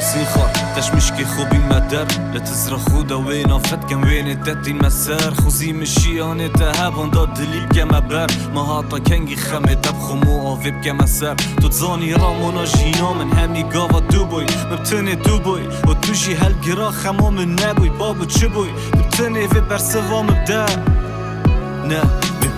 خار تش مشكي خوبي مدر لا تزرع خودا وين افت كم وين تاتي مسار خوزي مشيانه تهابون داد دليل كما بر ما هاتا كنگي خمه تبخمو آفيب كما سر تتزاني رامونا جينا من همي قاوا دوبوي مبتني دوبوي وتوشي هالقرا خمو من نابوي بابو تشبوي مبتني في برسوا مبدا نه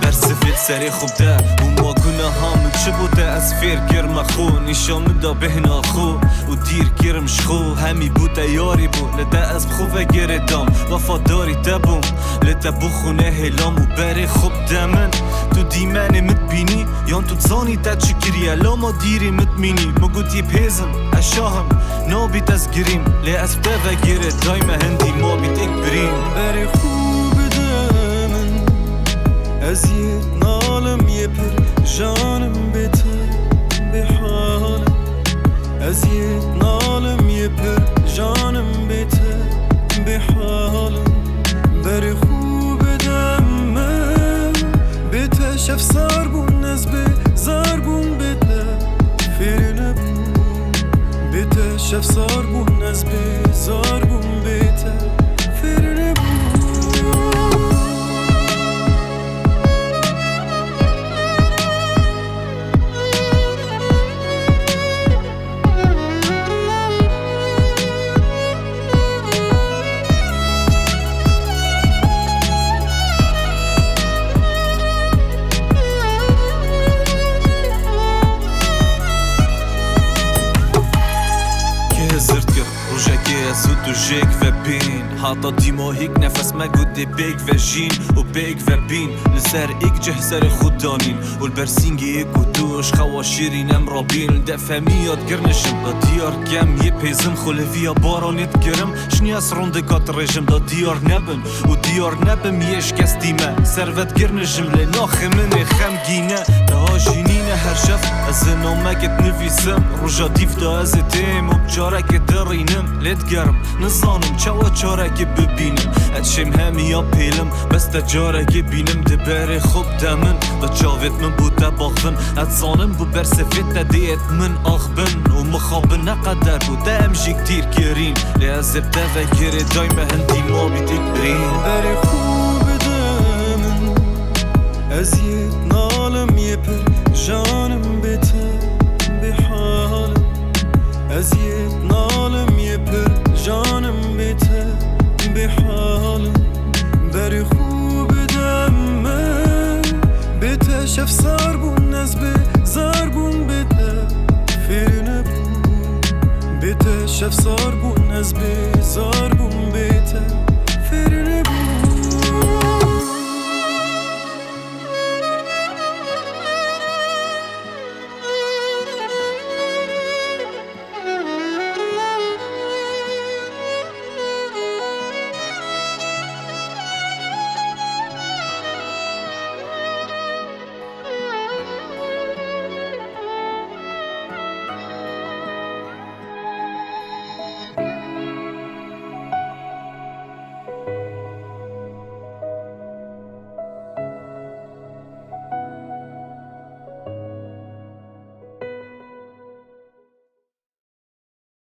برسفت سری خوب ده و ما گناه من چه بوده از فیر گرم خو نیشان مدا بهنا خو و دیر گرمش خو همی بوده یاری بو لده از بخوه گردم وفاداری تبوم لده بخونه هلام و بره خوب دمن تو دیمنه متبینی یان تو تزانی تا چکریه لاما دیری متمینی مگود یه پیزم اشاهم نابیت از گریم لی از بده گره دایم هندی ما بیت اک بریم بره خوب دمن ازيد نالم يبر جانم بيته بحالم ازيد نالم يبر جانم بيته بحالم بري خوب دمم بيته شف صار بون نزبي زار بون بيته فيرنا بون بيته شف صار بون نزبي زار بون بيته فيرنا بون زود و جیک و بین حتا دیما هیک نفس مگوده بیک و جین و بیک و بین لسر ایک جه سر خود دانین و البرسینگ ایک و دوش خوا شیرین ام رابین دفهمی یاد گرنشم دا دیار گم یه پیزم خلویا بارانیت گرم شنی از روندگات رژم دا دیار نبن و دیار نبم یش کس دیمه سروت گرنشم لناخ من خمگینه دا جینینه هر شف از نامکت نویسم روژا دیف دا از تیم و بجارک درینم لید گرم نزانم چوا چارک ببینم اتشم همی یا پیلم بس تا جارک بینم دبر خوب دمن دا چاوت من بوده باخدن اتزانم بو برسفت دیت من آخبن و مخابن نقدر بوده امشی کتیر گرین لیازب ده و گره دایم هندی ما بیدک برین بری خوب دمن ازید نالم یپر جانم بیته بحالم ازید نالم یپر جانم بیته بحالم بری خوب دمم بیته شف صار بون نزبه زار بون بیته فیر نبون بیته شف صار بون نزبه زار بون